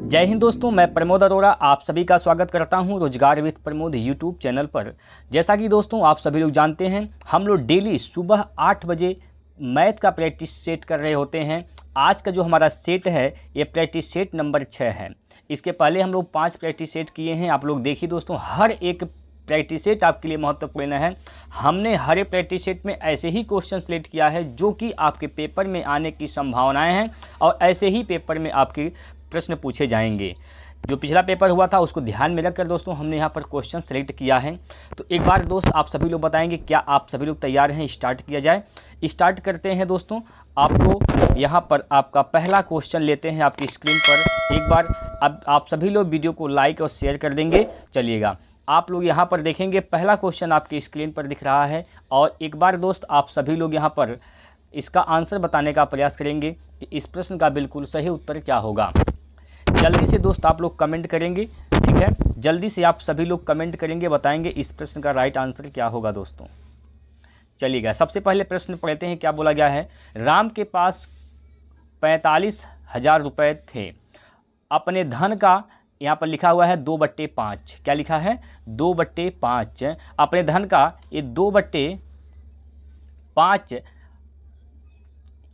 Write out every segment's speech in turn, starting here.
जय हिंद दोस्तों, मैं प्रमोद अरोड़ा आप सभी का स्वागत करता हूं रोजगार विद प्रमोद यूट्यूब चैनल पर। जैसा कि दोस्तों आप सभी लोग जानते हैं, हम लोग डेली सुबह 8 बजे मैथ का प्रैक्टिस सेट कर रहे होते हैं। आज का जो हमारा सेट है ये प्रैक्टिस सेट नंबर 6 है। इसके पहले हम लोग 5 प्रैक्टिस सेट किए हैं। आप लोग देखिए दोस्तों, हर एक प्रैक्टिस सेट आपके लिए महत्वपूर्ण है। हमने हर एक प्रैक्टिस सेट में ऐसे ही क्वेश्चन सेलेक्ट किया है जो कि आपके पेपर में आने की संभावनाएं हैं और ऐसे ही पेपर में आपके प्रश्न पूछे जाएंगे। जो पिछला पेपर हुआ था उसको ध्यान में रखकर दोस्तों हमने यहाँ पर क्वेश्चन सेलेक्ट किया है। तो एक बार दोस्त आप सभी लोग बताएंगे, क्या आप सभी लोग तैयार हैं? स्टार्ट किया जाए। स्टार्ट करते हैं दोस्तों। आपको यहाँ पर आपका पहला क्वेश्चन लेते हैं आपकी स्क्रीन पर। एक बार अब आप सभी लोग वीडियो को लाइक और शेयर कर देंगे। चलिएगा, आप लोग यहाँ पर देखेंगे पहला क्वेश्चन आपकी स्क्रीन पर दिख रहा है। और एक बार दोस्त आप सभी लोग यहाँ पर इसका आंसर बताने का प्रयास करेंगे कि इस प्रश्न का बिल्कुल सही उत्तर क्या होगा। जल्दी से दोस्त आप लोग कमेंट करेंगे, ठीक है? जल्दी से आप सभी लोग कमेंट करेंगे, बताएंगे इस प्रश्न का राइट आंसर क्या होगा दोस्तों। चलिएगा, सबसे पहले प्रश्न पढ़ते हैं। क्या बोला गया है? राम के पास 45,000 रुपये थे। अपने धन का, यहाँ पर लिखा हुआ है 2/5। क्या लिखा है? 2/5। अपने धन का ये 2/5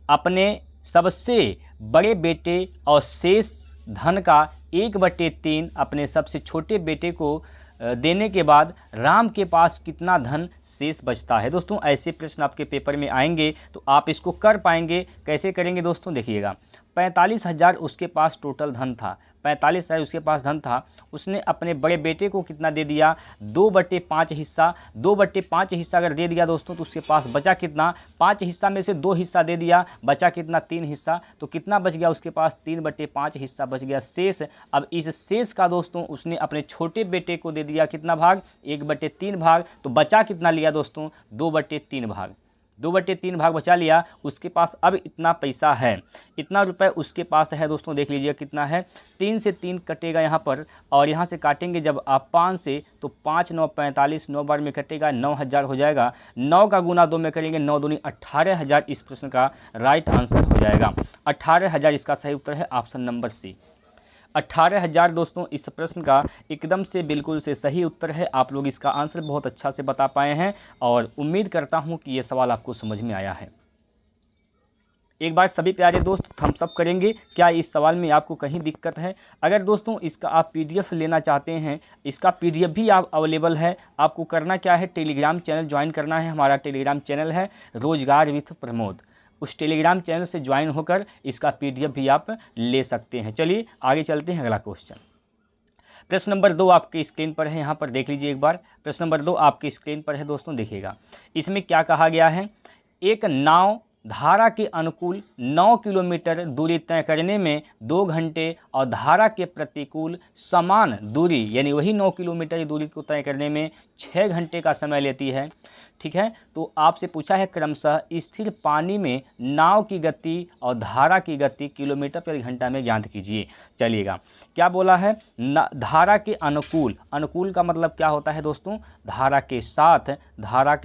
अपने सबसे बड़े बेटे और शेष धन का 1/3 अपने सबसे छोटे बेटे को देने के बाद राम के पास कितना धन शेष बचता है। दोस्तों ऐसे प्रश्न आपके पेपर में आएंगे तो आप इसको कर पाएंगे। कैसे करेंगे दोस्तों, देखिएगा। 45,000 उसके पास टोटल धन था। 45,000 उसके पास धन था। उसने अपने बड़े बेटे को कितना दे दिया? 2/5 हिस्सा। 2/5 हिस्सा अगर दे दिया दोस्तों तो उसके पास बचा कितना? 5 हिस्सा में से 2 हिस्सा दे दिया, बचा कितना? 3 हिस्सा। तो कितना बच गया उसके पास? 3/5 हिस्सा बच गया शेष। अब इस शेष का दोस्तों उसने अपने छोटे बेटे को दे दिया कितना भाग? 1/3 भाग। तो बचा कितना लिया दोस्तों? 2/3 भाग। 2/3 भाग बचा लिया। उसके पास अब इतना पैसा है, इतना रुपए उसके पास है दोस्तों। देख लीजिए कितना है। 3 से 3 कटेगा यहाँ पर, और यहाँ से काटेंगे जब आप 5 से, तो 5 9 45, 9 बार में कटेगा, 9,000 हो जाएगा। 9 का गुना 2 में करेंगे, 9 दूनी 18,000 इस प्रश्न का राइट आंसर हो जाएगा। 18,000 इसका सही उत्तर है, ऑप्शन नंबर सी। 18,000 दोस्तों इस प्रश्न का एकदम से बिल्कुल से सही उत्तर है। आप लोग इसका आंसर बहुत अच्छा से बता पाए हैं और उम्मीद करता हूं कि ये सवाल आपको समझ में आया है। एक बार सभी प्यारे दोस्त थम्स अप करेंगे क्या इस सवाल में आपको कहीं दिक्कत है। अगर दोस्तों इसका आप PDF लेना चाहते हैं, इसका PDF भी आप अवेलेबल है। आपको करना क्या है, टेलीग्राम चैनल ज्वाइन करना है। हमारा टेलीग्राम चैनल है रोजगार विथ प्रमोद। उस टेलीग्राम चैनल से ज्वाइन होकर इसका PDF भी आप ले सकते हैं। चलिए आगे चलते हैं। अगला क्वेश्चन, प्रश्न नंबर 2 आपकी स्क्रीन पर है। यहाँ पर देख लीजिए एक बार। प्रश्न नंबर 2 आपकी स्क्रीन पर है दोस्तों, देखिएगा। इसमें क्या कहा गया है? एक नाव धारा के अनुकूल 9 किलोमीटर दूरी तय करने में 2 घंटे और धारा के प्रतिकूल समान दूरी, यानी वही 9 किलोमीटर की दूरी को तय करने में 6 घंटे का समय लेती है, ठीक है? तो आपसे पूछा है क्रमशः स्थिर पानी में नाव की गति और धारा की गति किलोमीटर प्रति घंटा में ज्ञात कीजिए। चलिएगा, क्या बोला है? धारा के अनुकूल। अनुकूल का मतलब क्या होता है दोस्तों? धारा के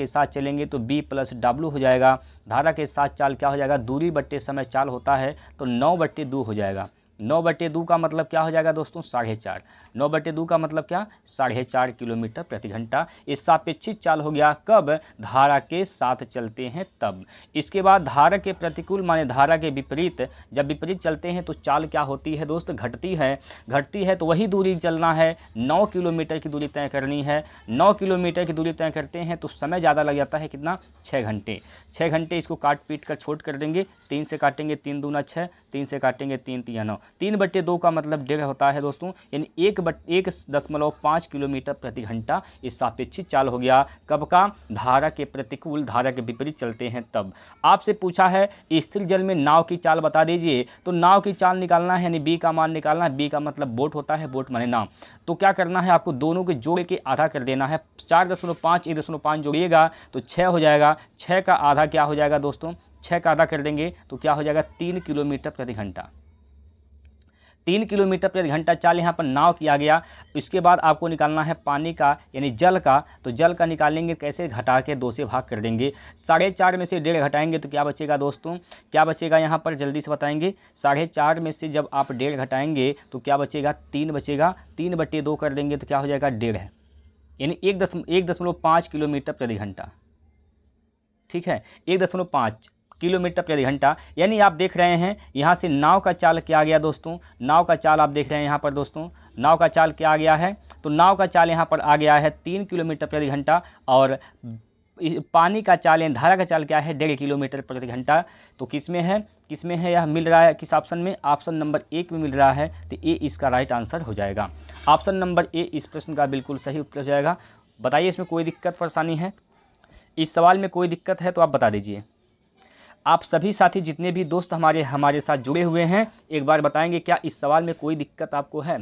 साथ चलेंगे तो B + W हो जाएगा। धारा के साथ चाल क्या हो जाएगा? दूरी बट्टे समय चाल होता है तो 9/2 हो जाएगा। 9/2 का मतलब क्या हो जाएगा दोस्तों? 4.5। 9/2 का मतलब क्या? 4.5 किलोमीटर प्रति घंटा। इस सापेक्षिक चाल हो गया कब? धारा के साथ चलते हैं तब। इसके बाद धारा के प्रतिकूल माने धारा के विपरीत। जब विपरीत चलते हैं तो चाल क्या होती है दोस्त? घटती है तो वही दूरी चलना है। 9 किलोमीटर की दूरी तय करनी है। 9 किलोमीटर की दूरी तय करते हैं तो समय ज़्यादा लग जाता है। कितना? 6 घंटे। 6 घंटे इसको काट पीट कर छोट कर देंगे। 3 से काटेंगे 3 दूना 6, 3 से काटेंगे 3 तिया 9। 3/2 का मतलब 1.5 होता है दोस्तों, यानी 1.5 किलोमीटर प्रति घंटा। इस सापेक्षिक चाल हो गया कब का? धारा के प्रतिकूल, धारा के विपरीत चलते हैं तब। आपसे पूछा है स्थिर जल में नाव की चाल बता दीजिए, तो नाव की चाल निकालना है, यानी B का मान निकालना है। B का मतलब बोट होता है, बोट माने नाव। तो क्या करना है आपको? दोनों के जोड़ के आधा कर देना है। 4.5 1.5 जोड़िएगा तो 6 हो जाएगा। 6 का आधा क्या हो जाएगा दोस्तों? 6 का आधा कर देंगे तो क्या हो जाएगा? 3 किलोमीटर प्रति घंटा। 3 किलोमीटर प्रति घंटा चाल यहाँ पर नाव किया गया। इसके बाद आपको निकालना है पानी का यानी जल का, तो जल का निकालेंगे कैसे, घटा के 2 से भाग कर देंगे। 4.5 में से 1.5 घटाएंगे तो क्या बचेगा दोस्तों, क्या बचेगा यहाँ पर जल्दी से बताएंगे। 4.5 में से जब आप 1.5 घटाएंगे तो क्या बचेगा, 3 बचेगा। 3/2 कर देंगे तो क्या हो जाएगा, 1.5 यानी 1.5 किलोमीटर प्रति घंटा। ठीक है, 1.5 किलोमीटर प्रति घंटा। यानी आप देख रहे हैं यहाँ से नाव का चाल क्या आ गया दोस्तों, नाव का चाल आप देख रहे हैं यहाँ पर दोस्तों, नाव का चाल क्या आ गया है, तो नाव का चाल यहाँ पर आ गया है 3 किलोमीटर प्रति घंटा और पानी का चाल यानी धारा का चाल क्या है, 1.5 किलोमीटर प्रति घंटा। तो किस में है यह मिल रहा है, किस ऑप्शन में, ऑप्शन नंबर 1 में मिल रहा है। तो ए इसका राइट आंसर हो जाएगा। ऑप्शन नंबर ए इस प्रश्न का बिल्कुल सही उत्तर हो जाएगा। बताइए इसमें कोई दिक्कत परेशानी है, इस सवाल में कोई दिक्कत है तो आप बता दीजिए। आप सभी साथी जितने भी दोस्त हमारे साथ जुड़े हुए हैं एक बार बताएंगे क्या इस सवाल में कोई दिक्कत आपको है।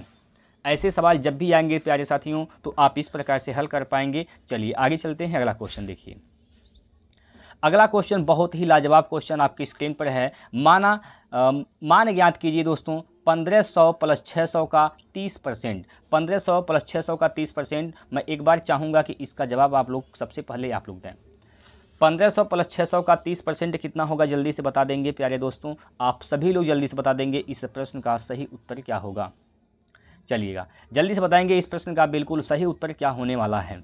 ऐसे सवाल जब भी आएंगे प्यारे साथियों तो आप इस प्रकार से हल कर पाएंगे। चलिए आगे चलते हैं, अगला क्वेश्चन देखिए। अगला क्वेश्चन बहुत ही लाजवाब क्वेश्चन आपकी स्क्रीन पर है। मान ज्ञात कीजिए दोस्तों 1500 + 600 का 30%। 1500 + 600 का 30%। मैं एक बार चाहूँगा कि इसका जवाब आप लोग सबसे पहले आप लोग दें। 1500 + 600 का 30% कितना होगा, जल्दी से बता देंगे प्यारे दोस्तों। आप सभी लोग जल्दी से बता देंगे इस प्रश्न का सही उत्तर क्या होगा। चलिएगा जल्दी से बताएंगे इस प्रश्न का बिल्कुल सही उत्तर क्या होने वाला है।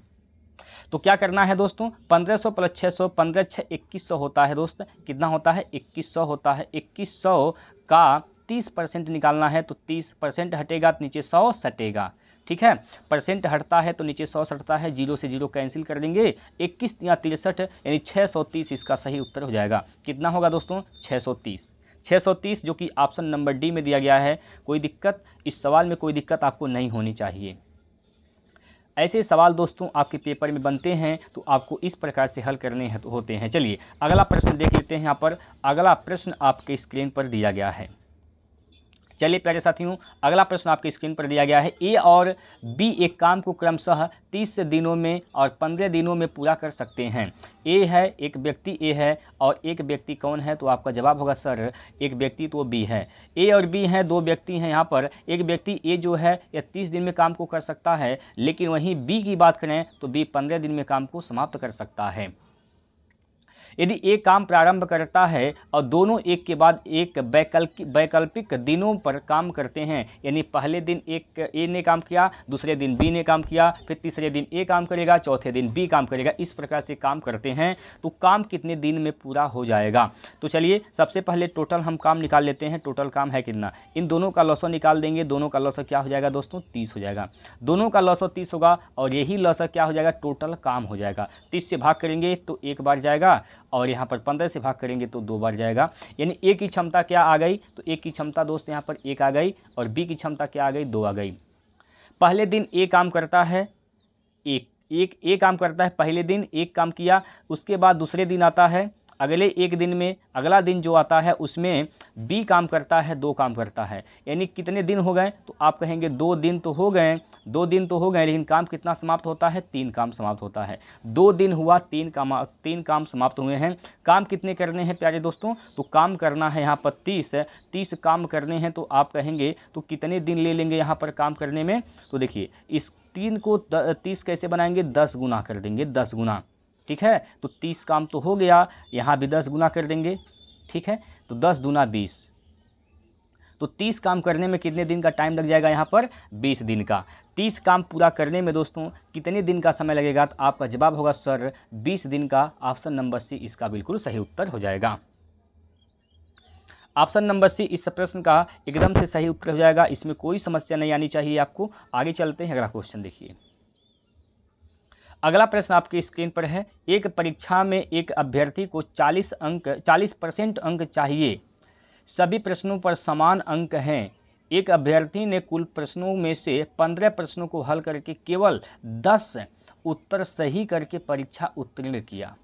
तो क्या करना है दोस्तों, 1500 + 600, 15 × 6 2100 होता है दोस्त। कितना होता है, 2100 होता है। 2100 का 30% निकालना है तो 30% हटेगा तो नीचे 100 सटेगा। ठीक है, परसेंट हटता है तो नीचे 100 सटता है, 0 से 0 कैंसिल कर देंगे। 21 या 63 यानी 630 इसका सही उत्तर हो जाएगा। कितना होगा दोस्तों, 630। 630 जो कि ऑप्शन नंबर डी में दिया गया है। कोई दिक्कत, इस सवाल में कोई दिक्कत आपको नहीं होनी चाहिए। ऐसे सवाल दोस्तों आपके पेपर में बनते हैं तो आपको इस प्रकार से हल करने होते हैं। चलिए अगला प्रश्न देख लेते हैं। यहाँ पर अगला प्रश्न आपके स्क्रीन पर दिया गया है। चलिए प्यारे साथियों अगला प्रश्न आपके स्क्रीन पर दिया गया है। ए और बी एक काम को क्रमशः 30 दिनों में और 15 दिनों में पूरा कर सकते हैं। ए है, एक व्यक्ति ए है और एक व्यक्ति कौन है, तो आपका जवाब होगा सर एक व्यक्ति तो बी है। ए और बी हैं, 2 व्यक्ति हैं यहाँ पर। एक व्यक्ति ए जो है यह 30 दिन में काम को कर सकता है, लेकिन वहीं बी की बात करें तो बी 15 दिन में काम को समाप्त कर सकता है। यदि एक काम प्रारंभ करता है और दोनों एक के बाद एक वैकल्पिक दिनों पर काम करते हैं, यानी पहले दिन एक ए ने काम किया, दूसरे दिन बी ने काम किया, फिर तीसरे दिन ए काम करेगा, चौथे दिन बी काम करेगा, इस प्रकार से काम करते हैं तो काम कितने दिन में पूरा हो जाएगा। तो चलिए सबसे पहले टोटल हम काम निकाल लेते हैं। टोटल काम है कितना, इन दोनों का लॉसर निकाल देंगे। दोनों का लॉसर क्या हो जाएगा दोस्तों, 30 हो जाएगा। दोनों का लॉसर 30 होगा और यही लॉसर क्या हो जाएगा, टोटल काम हो जाएगा। 30 से भाग करेंगे तो एक बार जाएगा और यहाँ पर 15 से भाग करेंगे तो 2 बार जाएगा। यानी ए की क्षमता क्या आ गई, तो ए की क्षमता दोस्त यहाँ पर 1 आ गई और बी की क्षमता क्या आ गई, 2 आ गई। पहले दिन ए काम करता है, एक काम करता है, पहले दिन एक काम किया। उसके बाद दूसरे दिन आता है, अगले एक दिन में अगला दिन जो आता है उसमें बी काम करता है, 2 काम करता है। यानी कितने दिन हो गए, तो आप कहेंगे 2 दिन तो हो गए, 2 दिन तो हो गए, लेकिन काम कितना समाप्त होता है, 3 काम समाप्त होता है। 2 दिन हुआ, 3 काम समाप्त हुए हैं। काम कितने करने हैं प्यारे दोस्तों, तो काम करना है यहाँ पर 30 काम करने हैं। तो आप कहेंगे तो कितने दिन ले लेंगे यहाँ पर काम करने में, तो देखिए इस 3 को 30 कैसे बनाएंगे, 10 गुना कर देंगे, 10 गुना। ठीक है, तो 30 काम तो हो गया, यहाँ भी 10 गुना कर देंगे। ठीक है, तो 10 दूना 20, तो 30 काम करने में कितने दिन का टाइम लग जाएगा, यहाँ पर 20 दिन का। 30 काम पूरा करने में दोस्तों कितने दिन का समय लगेगा, तो आपका जवाब होगा सर 20 दिन का। ऑप्शन नंबर सी इसका बिल्कुल सही उत्तर हो जाएगा। ऑप्शन नंबर सी इस प्रश्न का एकदम से सही उत्तर हो जाएगा। इसमें कोई समस्या नहीं आनी चाहिए आपको। आगे चलते हैं, अगला क्वेश्चन देखिए। अगला प्रश्न आपकी स्क्रीन पर है। एक परीक्षा में एक अभ्यर्थी को 40% अंक चाहिए। सभी प्रश्नों पर समान अंक हैं। एक अभ्यर्थी ने कुल प्रश्नों में से 15 प्रश्नों को हल करके केवल 10 उत्तर सही करके परीक्षा उत्तीर्ण किया।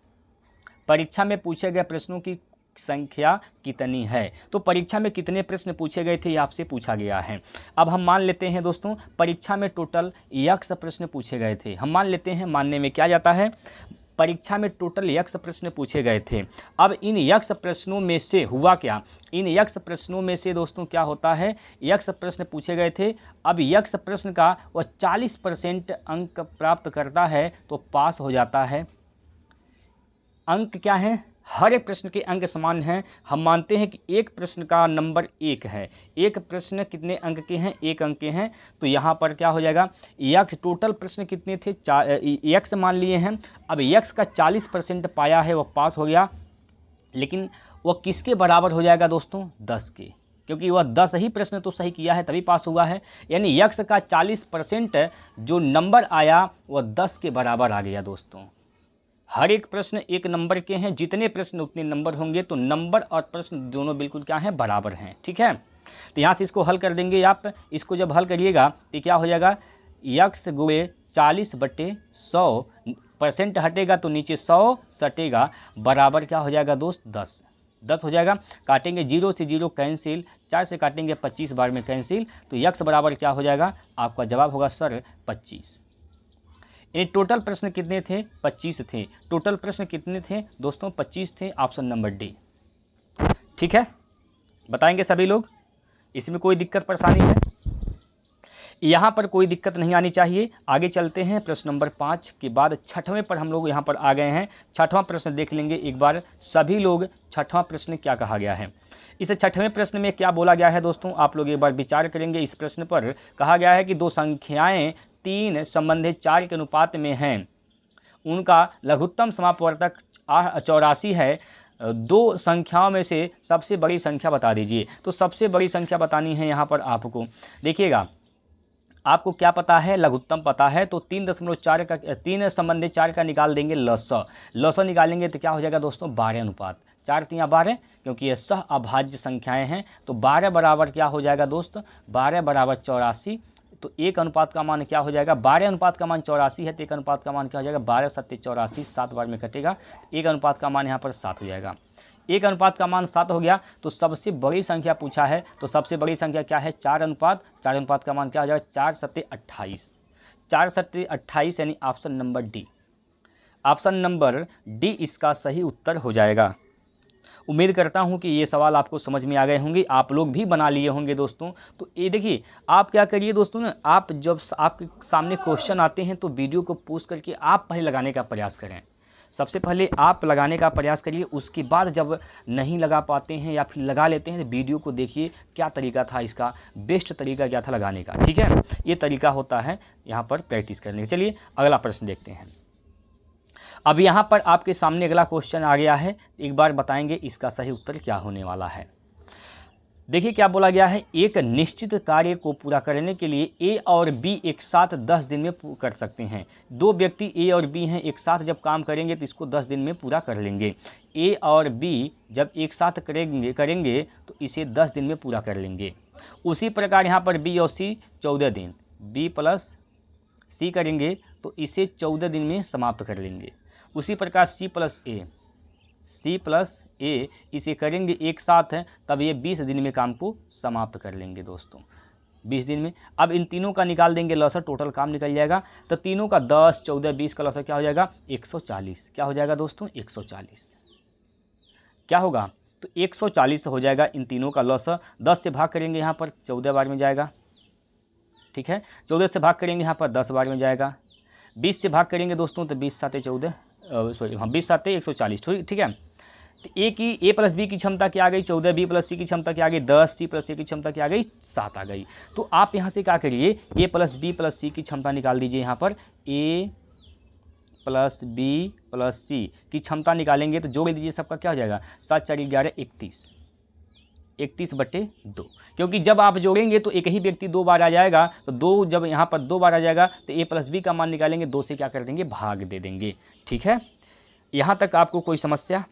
परीक्षा में पूछे गए प्रश्नों की संख्या कितनी है, तो परीक्षा में कितने प्रश्न पूछे गए थे ये आपसे पूछा गया है। अब हम मान लेते हैं दोस्तों परीक्षा में टोटल 100 प्रश्न पूछे गए थे। हम मान लेते हैं, मानने में क्या जाता है, परीक्षा में टोटल यक्ष प्रश्न पूछे गए थे। अब इन यक्ष प्रश्नों में से हुआ क्या, इन यक्ष प्रश्नों में से दोस्तों क्या होता है, यक्ष प्रश्न पूछे गए थे। अब यक्ष प्रश्न का वह 40% अंक प्राप्त करता है तो पास हो जाता है। अंक क्या है, हर एक प्रश्न के अंक समान हैं। हम मानते हैं कि एक प्रश्न का नंबर 1 है, एक प्रश्न कितने अंक के हैं, 1 अंक के हैं। तो यहाँ पर क्या हो जाएगा, यक्ष टोटल प्रश्न कितने थे, यक्ष मान लिए हैं। अब यक्ष का 40% पाया है, वह पास हो गया। लेकिन वह किसके बराबर हो जाएगा दोस्तों, 10 के, क्योंकि वह 10 ही प्रश्न तो सही किया है तभी पास हुआ है। यानी यक्ष का 40% जो नंबर आया वह 10 के बराबर आ गया दोस्तों। हर एक प्रश्न 1 नंबर के हैं, जितने प्रश्न उतने नंबर होंगे, तो नंबर और प्रश्न दोनों बिल्कुल क्या हैं, बराबर हैं। ठीक है, तो यहाँ से इसको हल कर देंगे आप। इसको जब हल करिएगा तो क्या हो जाएगा, यक्ष गुणे 40/100% हटेगा तो नीचे 100 सटेगा, बराबर क्या हो जाएगा दोस्त, 10 हो जाएगा। काटेंगे 0 से 0 कैंसिल, 4 से काटेंगे 25 बार में कैंसिल, तो यक्ष बराबर क्या हो जाएगा, आपका जवाब होगा सर 25। ये टोटल प्रश्न कितने थे, 25 थे। टोटल प्रश्न कितने थे दोस्तों, 25 थे। Option number D. ठीक है, बताएंगे सभी लोग, इसमें कोई दिक्कत परेशानी है, यहाँ पर कोई दिक्कत नहीं आनी चाहिए। आगे चलते हैं, प्रश्न नंबर 5 के बाद 6वें पर हम लोग यहाँ पर आ गए हैं। 6वां प्रश्न देख लेंगे एक बार सभी लोग। 6वां प्रश्न क्या कहा गया है, इस 6वें प्रश्न में क्या बोला गया है दोस्तों, आप लोग एक बार विचार करेंगे। इस प्रश्न पर कहा गया है कि दो संख्याएं 3 संबंधित 4 के अनुपात में हैं, उनका लघुत्तम समापवर्तक 84 है। दो संख्याओं में से सबसे बड़ी संख्या बता दीजिए। तो सबसे बड़ी संख्या बतानी है यहाँ पर आपको। देखिएगा, आपको क्या पता है, लघुत्तम पता है, तो 3.4 का 3 संबंधित 4 का निकाल देंगे लसअ। लसअ निकालेंगे तो क्या हो जाएगा दोस्तों, 12 अनुपात 4 3 12, क्योंकि ये सह अभाज्य संख्याएं हैं। तो 12 बराबर क्या हो जाएगा दोस्त, 12 बराबर 84। तो 1 अनुपात का मान क्या हो जाएगा, 12 अनुपात का मान 84 है, तो 1 अनुपात का मान क्या हो जाएगा, 12 7 84, 7 बार में कटेगा। 1 अनुपात का मान यहाँ पर 7 हो जाएगा। 1 अनुपात का मान 7 हो गया। तो सबसे बड़ी संख्या पूछा है, तो सबसे बड़ी संख्या क्या है, 4 अनुपात। 4 अनुपात का मान क्या हो जाएगा, 4 7 28। 4 7 28 यानी option number D. Option number D इसका सही उत्तर हो जाएगा। उम्मीद करता हूं कि ये सवाल आपको समझ में आ गए होंगे, आप लोग भी बना लिए होंगे दोस्तों। तो ये देखिए, आप क्या करिए दोस्तों ना, आप जब आपके सामने क्वेश्चन आते हैं तो वीडियो को पॉज करके आप पहले लगाने का प्रयास करें। सबसे पहले आप लगाने का प्रयास करिए, उसके बाद जब नहीं लगा पाते हैं या फिर लगा लेते हैं तो वीडियो को देखिए क्या तरीका था, इसका बेस्ट तरीका क्या था लगाने का। ठीक है, ये तरीका होता है यहाँ पर प्रैक्टिस करने का। चलिए अगला प्रश्न देखते हैं। अब यहाँ पर आपके सामने अगला क्वेश्चन आ गया है, एक बार बताएंगे इसका सही उत्तर क्या होने वाला है। देखिए क्या बोला गया है, एक निश्चित कार्य को पूरा करने के लिए ए और बी एक साथ 10 दिन में कर सकते हैं। दो व्यक्ति ए और बी हैं, एक साथ जब काम करेंगे तो इसको 10 दिन में पूरा कर लेंगे। ए और बी जब एक साथ करेंगे तो इसे 10 दिन में पूरा कर लेंगे। उसी प्रकार यहाँ पर बी और सी 14 दिन, बी प्लस सी करेंगे तो इसे 14 दिन में समाप्त कर लेंगे। उसी प्रकार सी प्लस ए इसे करेंगे एक साथ है, तब ये 20 दिन में काम को समाप्त कर लेंगे दोस्तों, 20 दिन में। अब इन तीनों का निकाल देंगे लॉसर, टोटल काम निकल जाएगा। तो तीनों का 10 14 20 का लॉसर क्या हो जाएगा, 140। क्या हो जाएगा दोस्तों, 140 क्या होगा, तो 140 हो जाएगा इन तीनों का लॉसर। 10 से भाग करेंगे यहाँ पर 14 बार में जाएगा। ठीक है, 14 से भाग करेंगे यहाँ पर 10 बार में जाएगा। 20 से भाग करेंगे दोस्तों तो 20 7 14, सॉरी हाँ 20 7 140। ठीक है, तो ए प्लस बी की क्षमता क्या आ गई 14, बी प्लस सी की क्षमता क्या आ गई 10, सी प्लस सी की क्षमता क्या आ गई 7 आ गई। तो आप यहाँ से क्या करिए, ए प्लस बी प्लस सी की क्षमता निकाल दीजिए। यहाँ पर ए प्लस बी प्लस सी की क्षमता निकालेंगे तो जोड़ दीजिए, सबका क्या हो जाएगा 7 4 11 31/2, क्योंकि जब आप जोड़ेंगे तो एक ही व्यक्ति 2 बार आ जाएगा। तो 2 जब यहाँ पर 2 बार आ जाएगा तो ए प्लस बी का मान निकालेंगे, 2 से क्या कर देंगे भाग दे देंगे। ठीक है, यहाँ तक आपको कोई समस्या,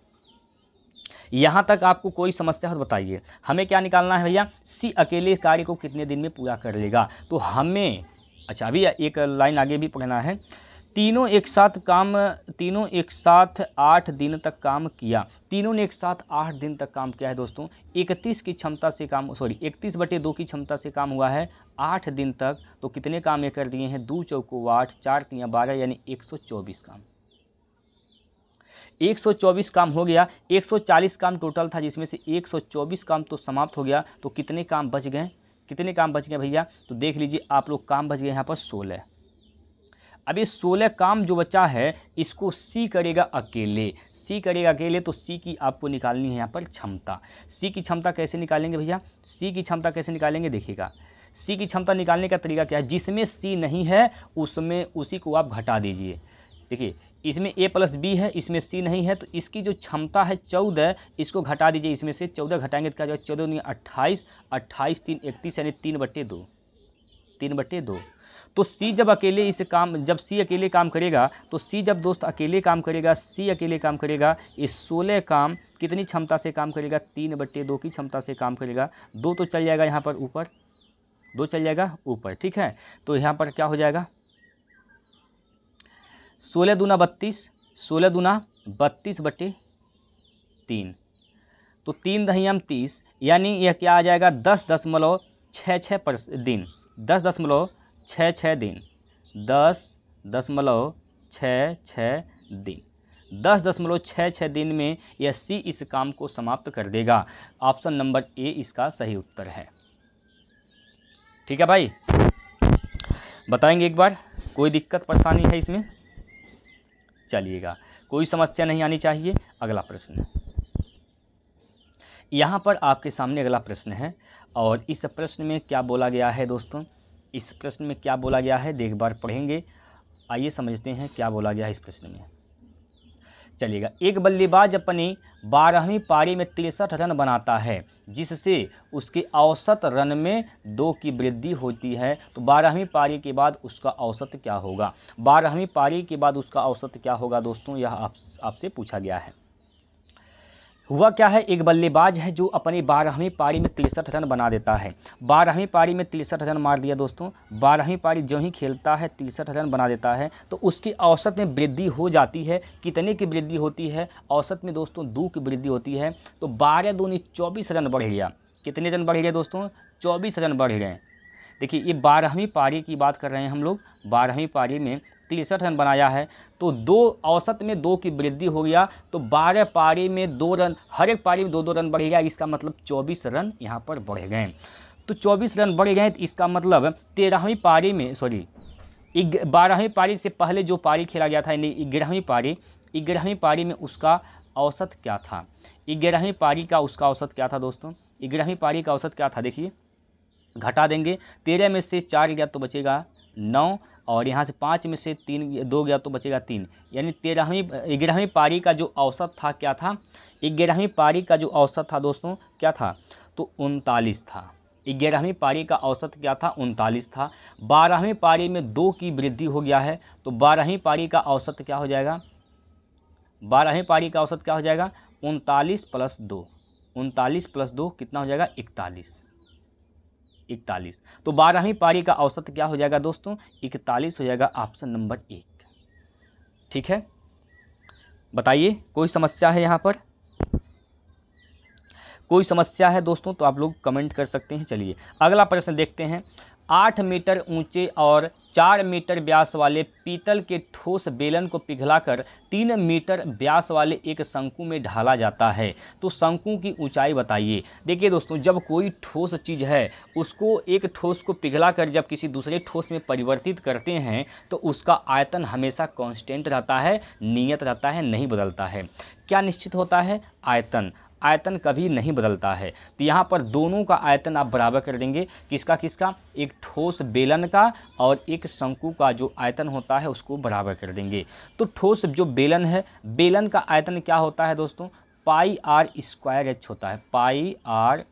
यहाँ तक आपको कोई समस्या हो तो बताइए। हमें क्या निकालना है भैया, सी अकेले कार्य को कितने दिन में पूरा कर लेगा। तो हमें अच्छा अभी एक लाइन आगे भी पढ़ना है। तीनों एक साथ 8 दिन तक काम किया। तीनों ने एक साथ 8 दिन तक काम किया है दोस्तों। 31 की क्षमता से काम 31/2 की क्षमता से काम हुआ है 8 दिन तक। तो कितने काम ये कर दिए हैं, 2 चौको 8 4 3 12 यानी 124 काम। 124 काम हो गया, 140 काम टोटल था जिसमें से 124 काम तो समाप्त हो गया, तो कितने काम बच गए, कितने काम बच गए भैया? तो देख लीजिए आप लोग, काम बच गए यहाँ पर 16। अब ये 16 काम जो बचा है इसको सी करेगा अकेले, सी करेगा अकेले, तो सी की आपको निकालनी है यहाँ पर क्षमता। सी की क्षमता कैसे निकालेंगे भैया? सी की क्षमता कैसे निकालेंगे देखिएगा, सी की क्षमता निकालने का तरीका क्या है? जिसमें सी नहीं है उसमें उसी को आप घटा दीजिए। देखिए इसमें a प्लस बी है, इसमें सी नहीं है, तो इसकी जो क्षमता है 14, इसको घटा दीजिए, इसमें से 14 घटाएंगे तो क्या जाएगा? 14 नहीं 28, 28 3 31 यानी 3/2, 3/2। तो सी जब अकेले इस काम, जब सी अकेले काम करेगा, तो सी जब दोस्त अकेले काम करेगा, सी अकेले काम करेगा, ये 16 काम कितनी क्षमता से काम करेगा? 3/2 की क्षमता से काम करेगा। 2 तो चल जाएगा यहाँ पर ऊपर, 2 चल जाएगा ऊपर, ठीक है। तो यहाँ पर क्या हो जाएगा? 16 दूना 32, 16 दूना 32/3, तो 3 दहियम 30, यानी यह क्या आ जाएगा? 10.66 दिन, 10.66 दिन, 10.66 दिन, 10.66 दिन में यह सी इस काम को समाप्त कर देगा। ऑप्शन नंबर ए इसका सही उत्तर है। ठीक है भाई, बताएंगे एक बार, कोई दिक्कत परेशानी है इसमें? चलिएगा, कोई समस्या नहीं आनी चाहिए। अगला प्रश्न, यहाँ पर आपके सामने अगला प्रश्न है, और इस प्रश्न में क्या बोला गया है दोस्तों? इस प्रश्न में क्या बोला गया है एक बार पढ़ेंगे, आइए समझते हैं क्या बोला गया है इस प्रश्न में। चलिएगा, एक बल्लेबाज अपनी 12वीं पारी में 63 रन बनाता है, जिससे उसके औसत रन में 2 की वृद्धि होती है, तो 12वीं पारी के बाद उसका औसत क्या होगा? 12वीं पारी के बाद उसका औसत क्या होगा दोस्तों, यह आपसे पूछा गया है। हुआ क्या है, एक बल्लेबाज है जो अपनी 12वीं पारी में 63 रन बना देता है। 12वीं पारी में 63 रन मार दिया दोस्तों, 12वीं पारी जो ही खेलता है 63 रन बना देता है, तो उसकी औसत में वृद्धि हो जाती है। कितने की वृद्धि होती है? औसत में दोस्तों 2 की वृद्धि होती है, तो 12 दूनी 24 रन बढ़ गया। कितने रन बढ़ गए दोस्तों? 24 रन बढ़ गए। देखिए ये 12वीं पारी की बात कर रहे हैं हम लोग, 12वीं पारी में 63 रन बनाया है, तो 2 औसत में 2 की वृद्धि हो गया, तो 12 पारी में 2 रन, हर एक पारी में 2-2 रन बढ़ गया, इसका मतलब 24 रन यहाँ पर बढ़ गए। तो 24 रन बढ़ गए, तो इसका मतलब 13वीं पारी में, 12वीं पारी से पहले जो पारी खेला गया था, यानी 11वीं पारी, 11वीं पारी में उसका औसत क्या था? 11वीं पारी का उसका औसत क्या था दोस्तों? 11वीं पारी का औसत क्या था? देखिए घटा देंगे, 13 में से 4 गया तो बचेगा 9, और यहाँ से 5 में से 2 गया तो बचेगा 3, यानी 11वीं पारी का जो औसत था क्या था? 11वीं पारी का जो औसत था दोस्तों क्या था? तो 39 था। 11वीं पारी का औसत क्या था? 39 था। 12वीं पारी में 2 की वृद्धि हो गया है, तो 12वीं पारी का औसत क्या हो जाएगा? 12वीं पारी का औसत क्या हो जाएगा? 39 + 2, 39 + 2 कितना हो जाएगा? 41। तो 12वीं पारी का औसत क्या हो जाएगा दोस्तों? 41 हो जाएगा, ऑप्शन नंबर 1। ठीक है, बताइए कोई समस्या है यहाँ पर? कोई समस्या है दोस्तों तो आप लोग कमेंट कर सकते हैं। चलिए अगला प्रश्न देखते हैं। 8 मीटर ऊंचे और 4 मीटर व्यास वाले पीतल के ठोस बेलन को पिघलाकर 3 मीटर व्यास वाले एक शंकु में ढाला जाता है, तो शंकु की ऊंचाई बताइए। देखिए दोस्तों, जब कोई ठोस चीज़ है उसको, एक ठोस को पिघलाकर जब किसी दूसरे ठोस में परिवर्तित करते हैं, तो उसका आयतन हमेशा कांस्टेंट रहता है, नियत रहता है, नहीं बदलता है। क्या निश्चित होता है? आयतन। आयतन कभी नहीं बदलता है। तो यहाँ पर दोनों का आयतन आप बराबर कर देंगे। किसका किसका? एक ठोस बेलन का और एक शंकु का जो आयतन होता है उसको बराबर कर देंगे। तो ठोस जो बेलन है, बेलन का आयतन क्या होता है दोस्तों? πr² होता है, πr²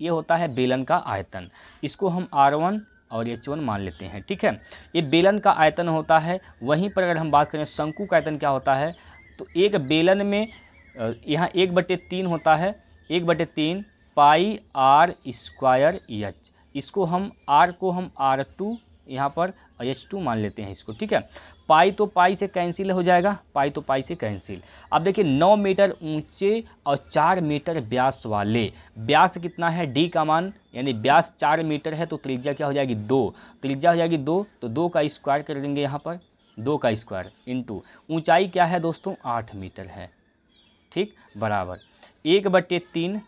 ये होता है बेलन का आयतन। इसको हम r1 और h1 मान लेते हैं। ठीक है, ये बेलन का आयतन होता है। वहीं पर अगर हम बात करें शंकु का आयतन क्या होता है, तो एक बेलन में यहाँ 1/3 होता है, 1/3 πr²h। इसको हम r को हम r2 यहाँ पर h2 मान लेते हैं इसको। ठीक है, पाई तो पाई से कैंसिल हो जाएगा, पाई तो पाई से कैंसिल। अब देखिए 9 मीटर ऊंचे और 4 मीटर व्यास वाले, व्यास कितना है? d का मान, यानी व्यास 4 मीटर है तो त्रिज्या क्या हो जाएगी? 2, त्रिज्या हो जाएगी 2, तो 2 का स्क्वायर कर देंगे यहाँ पर, 2 का स्क्वायर इंटू ऊंचाई क्या है दोस्तों 8 मीटर है, ठीक, बराबर 1/3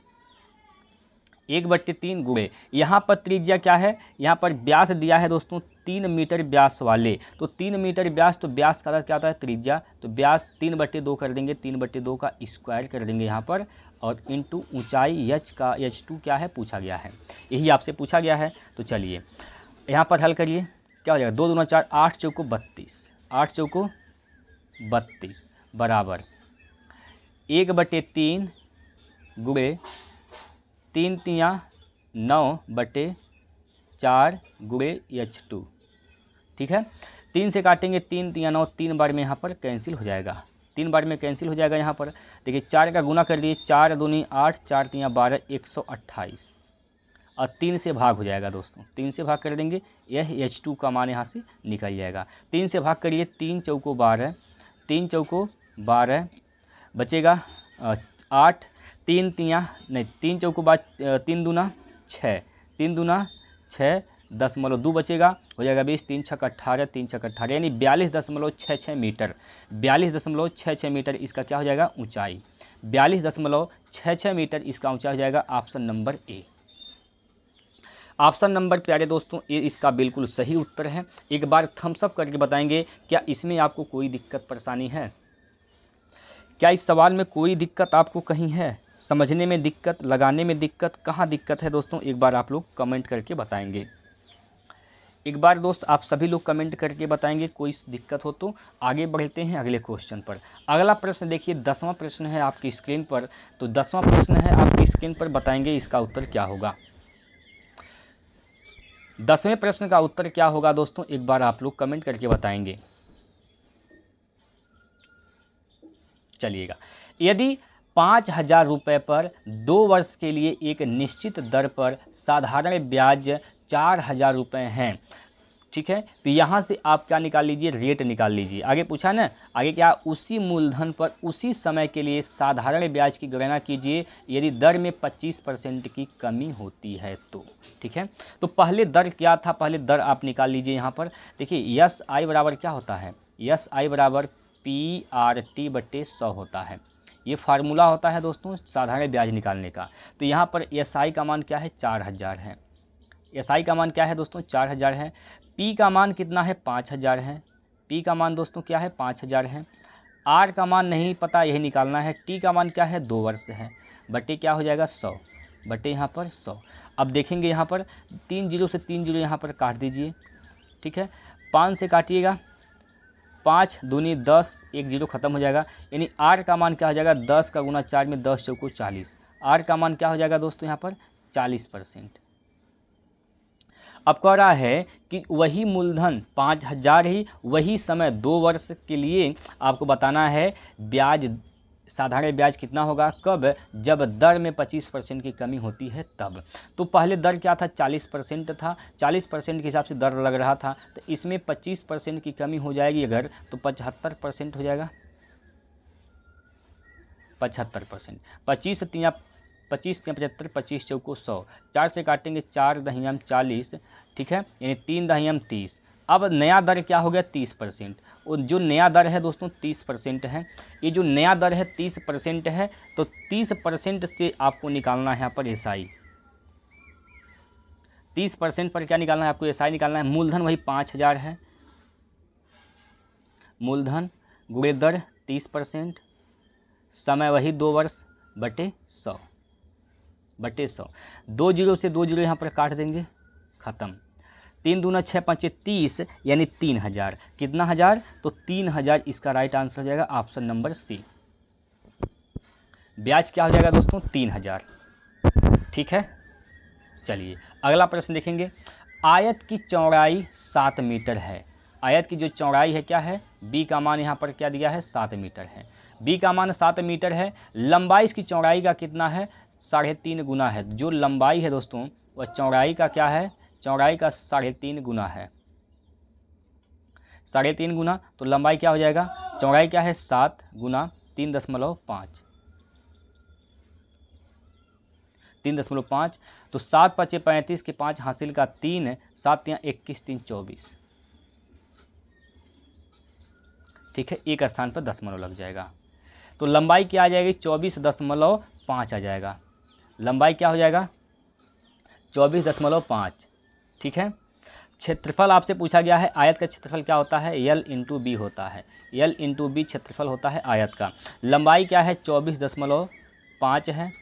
गुणे यहाँ पर त्रिज्या क्या है, यहाँ पर व्यास दिया है दोस्तों 3 मीटर व्यास वाले, तो 3 मीटर व्यास, तो व्यास का क्या होता है त्रिज्या, तो व्यास 3/2 कर देंगे, 3/2 का स्क्वायर कर देंगे यहाँ पर, और इंटू ऊंचाई h2 क्या है पूछा गया है, यही आपसे पूछा गया है। तो चलिए यहाँ पर हल करिए, क्या हो जाएगा 2 दूना 4, 8 चौको 32, 8 चौको 32 बराबर 1/3 गुणे 3 तिया 9/4 गुणे h2, ठीक है। 3 से काटेंगे, 3 तिया 9, 3 बार में यहाँ पर कैंसिल हो जाएगा, 3 बार में कैंसिल हो जाएगा। यहाँ पर देखिए 4 का गुना कर दिए, 4 दूनी 8, 4 तिया 12, 128, और 3 से भाग हो जाएगा दोस्तों, 3 से भाग कर देंगे, यह h2 का मान यहाँ से निकल जाएगा। 3 से भाग करिए, 3 चौको 12, 3 चौको 12 बचेगा 8, 3 तिया नहीं 3 चौको 3 दूना 6, 3 दूना 6 10.2 बचेगा, हो जाएगा 20, 3 छक 18, 3 छक 18 यानी 42.66 मीटर, 42.66 मीटर इसका क्या हो जाएगा ऊंचाई, 42.66 मीटर इसका ऊंचाई हो जाएगा option number A. Option number प्यारे दोस्तों ए इसका बिल्कुल सही उत्तर है। एक बार थम्स अप करके बताएंगे क्या इसमें आपको कोई दिक्कत परेशानी है, क्या इस सवाल में कोई दिक्कत आपको कहीं है, समझने में दिक्कत, लगाने में दिक्कत, कहाँ दिक्कत है दोस्तों, एक बार आप लोग कमेंट करके बताएंगे। एक बार दोस्त आप सभी लोग कमेंट करके बताएंगे कोई दिक्कत हो तो। आगे बढ़ते हैं अगले क्वेश्चन पर। अगला प्रश्न देखिए 10वां प्रश्न है आपकी स्क्रीन पर, तो 10वां प्रश्न है आपकी स्क्रीन पर, बताएंगे इसका उत्तर क्या होगा। 10वें प्रश्न का उत्तर क्या होगा दोस्तों, एक बार आप लोग कमेंट करके बताएंगे। चलिएगा, यदि 5,000 रुपये पर 2 वर्ष के लिए एक निश्चित दर पर साधारण ब्याज 4,000 रुपये हैं, ठीक है, तो यहाँ से आप क्या निकाल लीजिए, रेट निकाल लीजिए। आगे पूछा ना, आगे क्या, उसी मूलधन पर उसी समय के लिए साधारण ब्याज की गणना कीजिए यदि दर में 25% की कमी होती है तो, ठीक है। तो पहले दर क्या था, पहले दर आप निकाल लीजिए। यहाँ पर देखिए SI बराबर क्या होता है, SI बराबर PRT/100 होता है, ये फार्मूला होता है दोस्तों साधारण ब्याज निकालने का। तो यहाँ पर SI का मान क्या है 4,000 है, SI का मान क्या है दोस्तों 4,000 है, P का मान कितना है 5,000 है, P का मान दोस्तों क्या है 5,000 है, R का मान नहीं पता यही निकालना है, T का मान क्या है 2 वर्ष है, बटे क्या हो जाएगा 100 बटे यहाँ पर 100। अब देखेंगे यहाँ पर 3 जीरो से 3 जीरो यहाँ पर काट दीजिए, ठीक है, 5 से काटिएगा, 5 दूनी 10, 1 जीरो खत्म हो जाएगा, यानी R का मान क्या हो जाएगा 10 का गुना 4 में 10 चौको 40, R का मान क्या हो जाएगा दोस्तों यहाँ पर 40%। अब कह रहा है कि वही मूलधन 5,000 ही वही समय 2 वर्ष के लिए आपको बताना है, ब्याज साधारण ब्याज कितना होगा, कब, जब दर में 25% की कमी होती है तब। तो पहले दर क्या था 40% था, 40% के हिसाब से दर लग रहा था, तो इसमें 25% की कमी हो जाएगी अगर, तो 75% हो जाएगा, 75%, 25 तिया 75, 25 चौको 100, 4 से काटेंगे 4 दहियम 40, ठीक है, यानी 3 दहियम 30। अब नया दर क्या हो गया 30%, और जो नया दर है दोस्तों 30% है, ये जो नया दर है 30% है, तो 30% से आपको निकालना है यहाँ पर SI, 30% पर क्या निकालना है आपको SI निकालना है। मूलधन वही 5,000 है, मूलधन गुणे दर 30%, समय वही 2 वर्ष बटे 100 बटे 100, 2 जीरो से 2 जीरो यहाँ पर काट देंगे, ख़त्म, 3 दूना 6 5 30 यानी 3,000, कितना हज़ार, तो 3,000 इसका राइट आंसर हो जाएगा ऑप्शन नंबर सी। ब्याज क्या हो जाएगा दोस्तों 3,000, ठीक है। चलिए अगला प्रश्न देखेंगे। आयत की चौड़ाई 7 मीटर है, आयत की जो चौड़ाई है क्या है, B का मान यहाँ पर क्या दिया है 7 मीटर है, B का मान 7 मीटर है, लंबाई इसकी चौड़ाई का कितना है 3.5 गुना है, जो लंबाई है दोस्तों वह चौड़ाई का क्या है, चौड़ाई का 3.5 गुना है, 3.5 गुना, तो लंबाई क्या हो जाएगा, चौड़ाई क्या है 7 गुना 3.5, 3.5, तो 7 5 35 के 5 हासिल का 3, 7 या 21 3 24, ठीक है, एक स्थान पर दशमलव लग जाएगा। तो लंबाई क्या आ जाएगी, 24.5 आ जाएगा। लंबाई क्या हो जाएगा, 24.5। ठीक है। क्षेत्रफल आपसे पूछा गया है, आयत का क्षेत्रफल क्या होता है, L इंटू बी होता है। L इंटू बी क्षेत्रफल होता है आयत का। लंबाई क्या है, 24.5 है।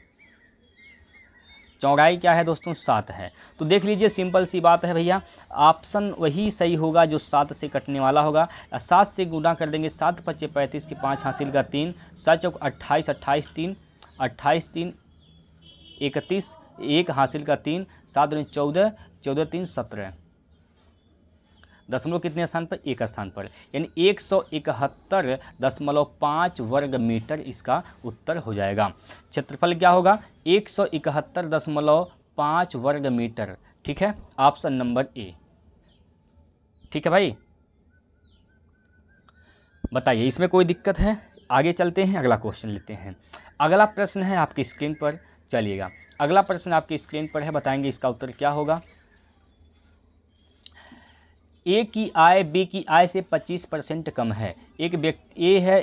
चौड़ाई क्या है दोस्तों, 7 है। तो देख लीजिए, सिंपल सी बात है भैया, ऑप्शन वही सही होगा जो 7 से कटने वाला होगा। 7 से गुणा कर देंगे, 7 × 5 = 35 की 5 हासिल का 3, 7 × 28 28 3 28 3 31 1 हासिल का 3, 7 × 14 14 3 17। दशमलव कितने स्थान पर, एक स्थान पर, यानी 171.5 वर्ग मीटर इसका उत्तर हो जाएगा। क्षेत्रफल क्या होगा, 171.5 वर्ग मीटर। ठीक है, ऑप्शन नंबर ए। ठीक है भाई, बताइए इसमें कोई दिक्कत है। आगे चलते हैं, अगला क्वेश्चन लेते हैं। अगला प्रश्न है आपकी स्क्रीन पर, चलिएगा अगला प्रश्न आपकी स्क्रीन पर है, बताएंगे इसका उत्तर क्या होगा। ए की आय बी की आय से 25% कम है। एक व्यक्ति ए है,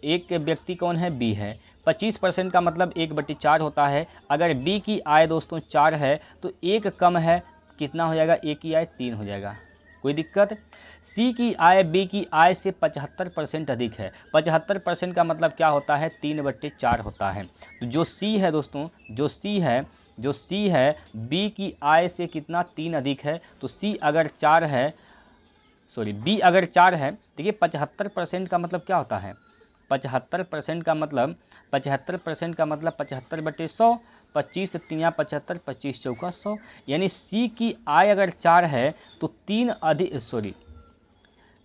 एक व्यक्ति कौन है, बी है। 25% का मतलब 1/4 होता है। अगर बी की आय दोस्तों 4 है तो एक कम है, कितना हो जाएगा, ए की आय 3 हो जाएगा। कोई दिक्कत। सी की आय बी की आय से 75% अधिक है। 75% का मतलब क्या होता है, 3/4 होता है। तो जो सी है दोस्तों, जो सी है बी की आय से कितना, 3 अधिक है। तो सी अगर 4 है, सॉरी बी अगर 4 है, देखिए 75% का मतलब क्या होता है, 75% का मतलब 75/100, 25 × 3 = 75, 25 × 4 = 100। यानी सी की आय अगर 4 है तो 3 अधिक, सॉरी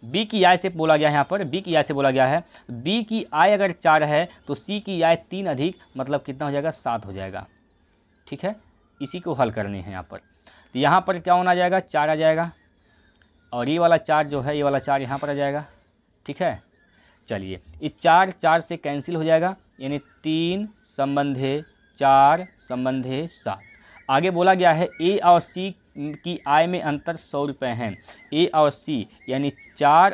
बी की आय से बोला गया है, यहाँ पर बी की आय से बोला गया है, बी की आय अगर 4 है तो सी की आय 3 अधिक, मतलब कितना हो जाएगा, 7 हो जाएगा। ठीक है, इसी को हल करने हैं यहाँ पर। तो यहाँ पर क्या होना जाएगा, 4 आ जाएगा, और ये वाला 4 जो है, ये वाला 4 यहाँ पर आ जाएगा। ठीक है, चलिए इस 4 से कैंसिल हो जाएगा, यानी 3 संबंधे 4 संबंधे 7। आगे बोला गया है ए और सी की आय में अंतर 100 रुपये हैं। ए और सी यानी 7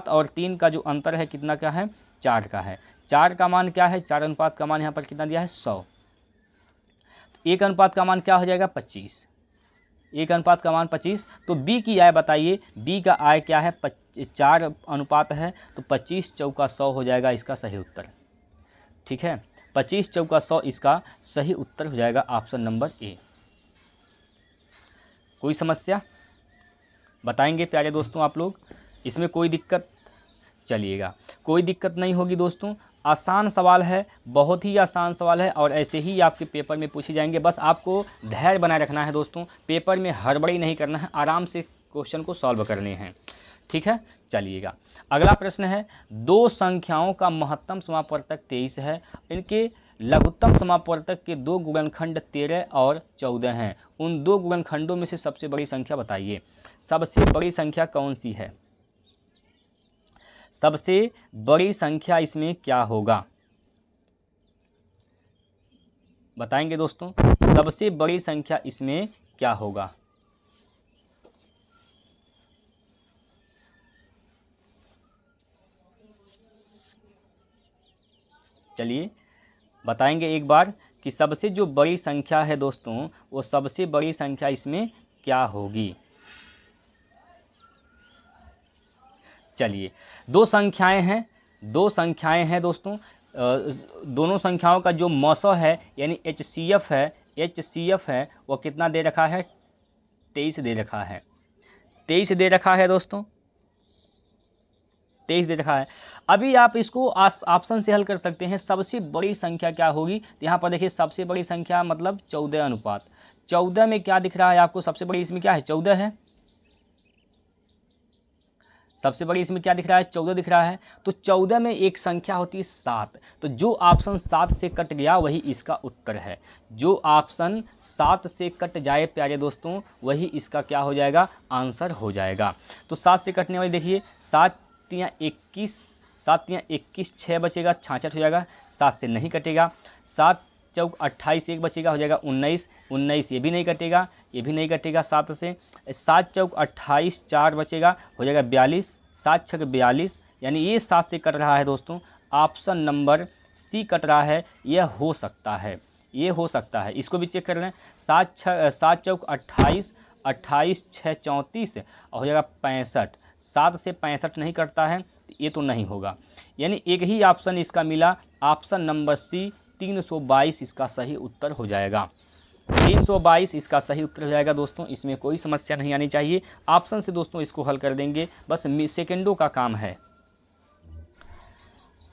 और 3 का जो अंतर है कितना का है, 4 का है। 4 का मान क्या है, 4 अनुपात का मान यहाँ पर कितना दिया है, 100। 1 अनुपात का मान क्या हो जाएगा, 25। 1 अनुपात का मान 25। तो बी की आय बताइए, बी का आय क्या है, 4 अनुपात है, तो 25 × 4 = 100 हो जाएगा इसका सही उत्तर। ठीक है, 25 × 4 = 100 इसका सही उत्तर हो जाएगा, ऑप्शन नंबर ए। कोई समस्या बताएंगे प्यारे दोस्तों आप लोग, इसमें कोई दिक्कत, चलिएगा कोई दिक्कत नहीं होगी दोस्तों। आसान सवाल है, बहुत ही आसान सवाल है, और ऐसे ही आपके पेपर में पूछे जाएंगे। बस आपको धैर्य बनाए रखना है दोस्तों, पेपर में हड़बड़ी नहीं करना है, आराम से क्वेश्चन को सॉल्व करने हैं। ठीक है, चलिएगा अगला प्रश्न है, दो संख्याओं का महत्तम समापवर्तक 23 है, इनके लघुत्तम समापवर्तक के दो गुणनखंड 13 और 14 हैं। उन दो गुणनखंडों में से सबसे बड़ी संख्या बताइए। सबसे बड़ी संख्या कौन सी है, सबसे बड़ी संख्या इसमें क्या होगा, बताएंगे दोस्तों, सबसे बड़ी संख्या इसमें क्या होगा। चलिए बताएंगे एक बार कि सबसे जो बड़ी संख्या है दोस्तों, वो सबसे बड़ी संख्या इसमें क्या होगी। चलिए दो संख्याएं हैं दोस्तों, दोनों संख्याओं का जो मौसो है यानी HCF है, वो कितना दे रखा है, 23 दे रखा है, 23 दे रखा है दोस्तों, 23 दे रखा है। अभी आप इसको ऑप्शन से हल कर सकते हैं, सबसे बड़ी संख्या क्या होगी। तो यहाँ पर देखिए सबसे बड़ी संख्या मतलब 14 अनुपात 14 में क्या दिख रहा है आपको, सबसे बड़ी इसमें क्या है, 14 है। सबसे बड़ी इसमें क्या दिख रहा है, 14 दिख रहा है। तो 14 में एक संख्या होती है 7, तो जो ऑप्शन 7 से कट गया वही इसका उत्तर है। जो ऑप्शन 7 से कट जाए प्यारे दोस्तों, वही इसका क्या हो जाएगा, आंसर हो जाएगा। तो 7 से कटने वाली देखिए, 7 × 21 6 बचेगा, 66 हो जाएगा। 7 से नहीं कटेगा। 7 × 28 1 बचेगा, हो जाएगा 19 ये भी नहीं कटेगा, ये भी नहीं कटेगा 7 से। 7 × 28 4 बचेगा, हो जाएगा 42। 7 छक 42, यानी ये 7 से कट रहा है दोस्तों। ऑप्शन नंबर सी कट रहा है, यह हो सकता है, ये हो सकता है। इसको भी चेक कर लें। 7 चौक 28, 28 6 34 और हो जाएगा 65। 7 से 65 नहीं कटता है, ये तो नहीं होगा। यानी एक ही ऑप्शन इसका मिला, ऑप्शन नंबर सी 322 इसका सही उत्तर हो जाएगा। 322 इसका सही उत्तर हो जाएगा दोस्तों, इसमें कोई समस्या नहीं आनी चाहिए। ऑप्शन से दोस्तों इसको हल कर देंगे, बस सेकंडों का काम है।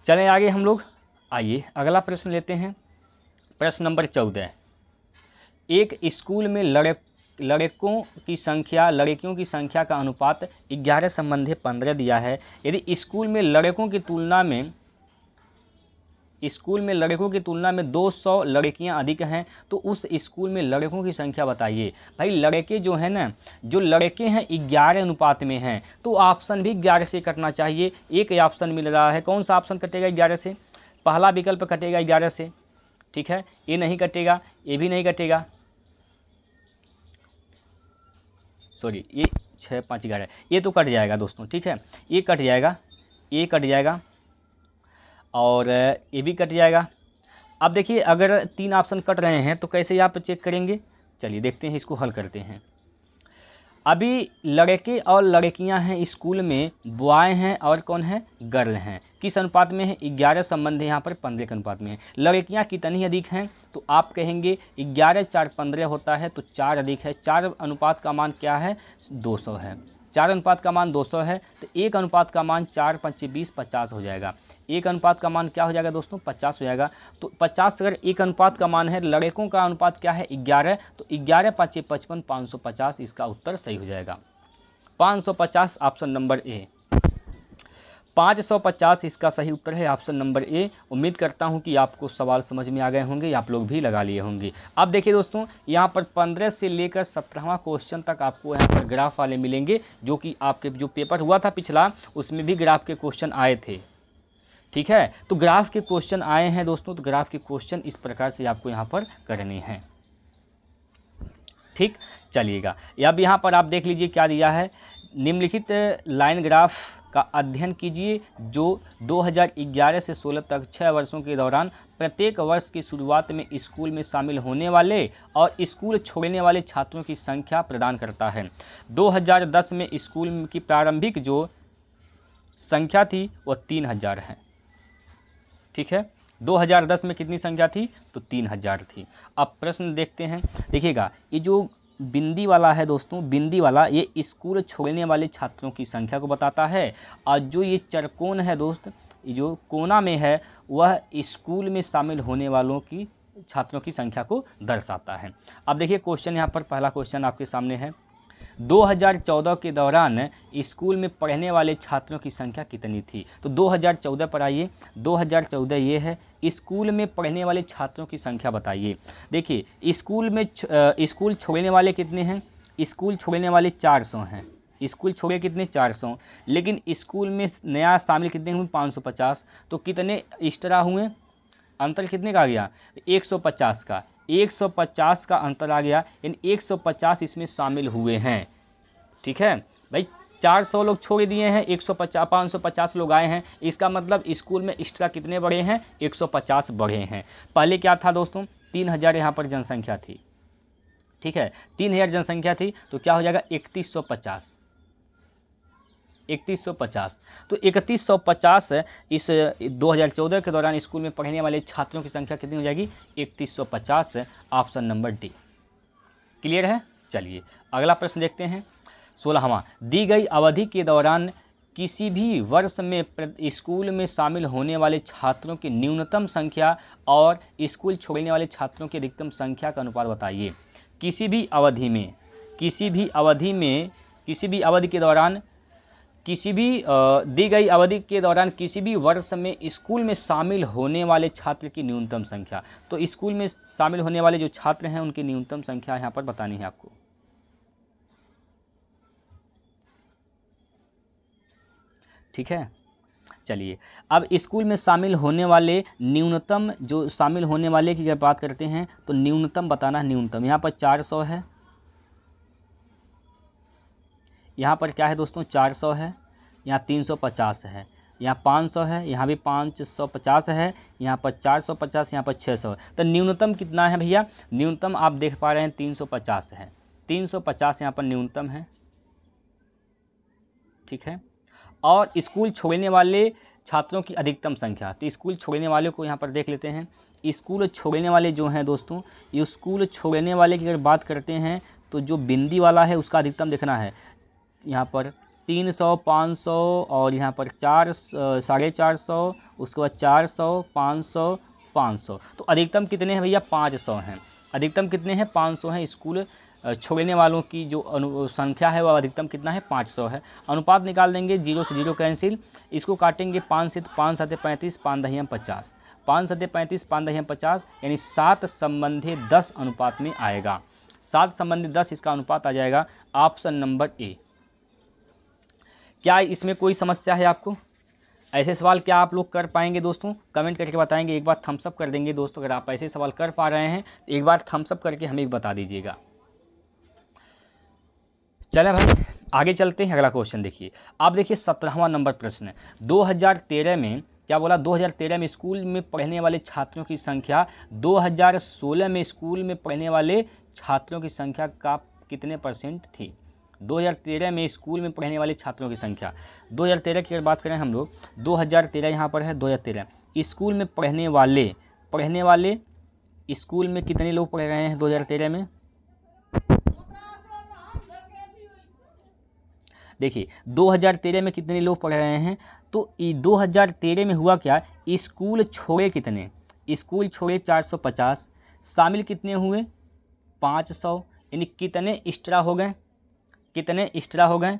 चलें आगे हम लोग, आइए अगला प्रश्न लेते हैं। प्रश्न नंबर 14। एक स्कूल में लड़कों की संख्या लड़कियों की संख्या का अनुपात 11 संबंधी 15 दिया है। यदि स्कूल में लड़कों की तुलना में 200 लड़कियां अधिक हैं तो उस स्कूल में लड़कों की संख्या बताइए। भाई लड़के जो हैं ना, जो लड़के हैं 11 अनुपात में हैं, तो ऑप्शन भी 11 से कटना चाहिए। एक ऑप्शन मिल रहा है, कौन सा ऑप्शन कटेगा 11 से? पहला विकल्प कटेगा 11 से, ठीक है। ये नहीं कटेगा, ये भी नहीं कटेगा, सॉरी ये 6 5 11, ये तो कट जाएगा दोस्तों, ठीक है। ये कट जाएगा, ये कट जाएगा और ये भी कट जाएगा। अब देखिए अगर 3 ऑप्शन कट रहे हैं तो कैसे आप चेक करेंगे? चलिए देखते हैं, इसको हल करते हैं। अभी लड़के और लड़कियां हैं स्कूल में, बॉय हैं और कौन है? गर्ल हैं। किस अनुपात में है? 11 संबंध है यहाँ पर 15 के अनुपात में है। लड़कियां कितनी अधिक हैं? तो आप कहेंगे 11 4 15 होता है, तो 4 अधिक है। 4 अनुपात का मान क्या है? 200 है। 4 अनुपात का मान 200 है, तो 1 अनुपात का मान 4 5 20 50 हो जाएगा। 1 अनुपात का मान क्या हो जाएगा दोस्तों? 50 हो जाएगा। तो 50 अगर 1 अनुपात का मान है, लड़कों का अनुपात क्या है? 11, तो 11 5 55 550 इसका उत्तर सही हो जाएगा। 550 ऑप्शन नंबर ए। 550 इसका सही उत्तर है, ऑप्शन नंबर ए। उम्मीद करता हूं कि आपको सवाल समझ में आ गए होंगे, आप लोग भी लगा लिए होंगे। अब देखिए दोस्तों, यहाँ पर 15 से लेकर 17वां क्वेश्चन तक आपको यहाँ पर ग्राफ वाले मिलेंगे, जो कि आपके जो पेपर हुआ था पिछला, उसमें भी ग्राफ के क्वेश्चन आए थे, ठीक है। तो ग्राफ के क्वेश्चन आए हैं दोस्तों, तो ग्राफ के क्वेश्चन इस प्रकार से आपको यहाँ पर करने हैं, ठीक। चलिएगा, अब यहाँ पर आप देख लीजिए क्या दिया है। निम्नलिखित लाइन ग्राफ का अध्ययन कीजिए जो 2011 से 16 तक 6 वर्षों के दौरान प्रत्येक वर्ष की शुरुआत में स्कूल में शामिल होने वाले और स्कूल छोड़ने वाले छात्रों की संख्या प्रदान करता है। 2010 में स्कूल की प्रारंभिक जो संख्या थी वो 3000 है, ठीक है। 2010 में कितनी संख्या थी? तो 3000 थी। अब प्रश्न देखते हैं, देखिएगा ये जो बिंदी वाला है दोस्तों, बिंदी वाला ये स्कूल छोड़ने वाले छात्रों की संख्या को बताता है, और जो ये चरकोन है दोस्त, ये जो कोना में है वह स्कूल में शामिल होने वालों की छात्रों की संख्या को दर्शाता है। अब देखिए क्वेश्चन यहाँ पर, पहला क्वेश्चन आपके सामने है, 2014 के दौरान स्कूल में पढ़ने वाले छात्रों की संख्या कितनी थी? तो 2014 पर आइए, 2014 ये है, स्कूल में पढ़ने वाले छात्रों की संख्या बताइए। देखिए स्कूल छोड़ने वाले कितने हैं? स्कूल छोड़ने वाले 400 हैं। स्कूल छोड़े कितने? 400, लेकिन स्कूल में नया शामिल कितने हुए? 550। तो कितने एक्स्ट्रा हुए? अंतर कितने का आ गया? 150 का। 150 का अंतर आ गया, यानी 150 इसमें शामिल हुए हैं, ठीक है भाई। 400 लोग छोड़ दिए हैं, 550 लोग आए हैं, इसका मतलब स्कूल में एक्स्ट्रा कितने बढ़े हैं? 150 बढ़े हैं। पहले क्या था दोस्तों? 3000 यहाँ पर जनसंख्या थी, ठीक है। 3000 जनसंख्या थी, तो क्या हो जाएगा? 3150। 3150, तो 3150 इस 2014 के दौरान स्कूल में पढ़ने वाले छात्रों की संख्या कितनी हो जाएगी? 3150, ऑप्शन नंबर डी। क्लियर है? चलिए अगला प्रश्न देखते हैं। 16वां, दी गई अवधि के दौरान किसी भी वर्ष में स्कूल में शामिल होने वाले छात्रों की न्यूनतम संख्या और स्कूल छोड़ने वाले छात्रों की अधिकतम संख्या का अनुपात बताइए। किसी भी अवधि के दौरान दी गई अवधि के दौरान किसी भी वर्ष में स्कूल में शामिल होने वाले छात्र की न्यूनतम संख्या। तो स्कूल में शामिल होने वाले जो छात्र हैं उनकी न्यूनतम संख्या यहाँ पर बतानी है आपको, ठीक है। चलिए अब स्कूल में शामिल होने वाले न्यूनतम, जो शामिल होने वाले की जब बात करते हैं तो न्यूनतम बताना है। न्यूनतम यहाँ पर 400 है, यहाँ पर क्या है दोस्तों? 400 है, यहाँ 350 है, यहाँ 500 है, यहाँ भी 550 है, यहाँ पर 450, यहाँ पर 600 है। तो न्यूनतम कितना है भैया? न्यूनतम आप देख पा रहे हैं 350 है, 350 यहाँ पर न्यूनतम है। ठीक है, और स्कूल छोड़ने वाले छात्रों की अधिकतम संख्या, तो स्कूल छोड़ने वाले को यहाँ पर देख लेते हैं। स्कूल छोड़ने वाले जो हैं दोस्तों, ये स्कूल छोड़ने वाले की अगर बात करते हैं तो जो बिंदी वाला है उसका अधिकतम देखना है। यहाँ पर 300, 500 और यहाँ पर 450, उसके बाद 400, 500, 500। तो अधिकतम कितने हैं भैया? 500 हैं। अधिकतम कितने हैं? 500 हैं। स्कूल छोड़ने वालों की जो संख्या है वह अधिकतम कितना है? 500 है। अनुपात निकाल देंगे, 0 से 0 कैंसिल, इसको काटेंगे 5 से, 5 7 35, 5 10 50, 5 7 35, 5 10 50, यानी 7 संबंधी 10 अनुपात में आएगा। 7 संबंधी 10 इसका अनुपात आ जाएगा। Option number A. क्या इसमें कोई समस्या है आपको? ऐसे सवाल क्या आप लोग कर पाएंगे दोस्तों? कमेंट करके बताएंगे। एक बार थम्स अप कर देंगे दोस्तों, अगर आप ऐसे सवाल कर पा रहे हैं तो एक बार थम्स अप करके हमें बता दीजिएगा। चले भाई आगे चलते हैं। अगला क्वेश्चन देखिए, आप देखिए 17वां नंबर प्रश्न है। 2013 में क्या बोला? 2013 में स्कूल में पढ़ने वाले छात्रों की संख्या 2016 में स्कूल में पढ़ने वाले छात्रों की संख्या का कितने % थी? 2013 में स्कूल में पढ़ने वाले छात्रों की संख्या, 2013 की अगर बात करें हम लोग, 2013 यहाँ पर है। 2013 स्कूल में पढ़ने वाले स्कूल में कितने लोग पढ़ रहे हैं 2013 में? देखिए 2013 में कितने लोग पढ़ रहे हैं, तो 2013 में हुआ क्या? स्कूल छोड़े कितने? स्कूल छोड़े 450, शामिल कितने हुए? 500, यानी कितने एक्स्ट्रा हो गए? कितने एक्स्ट्रा हो गए?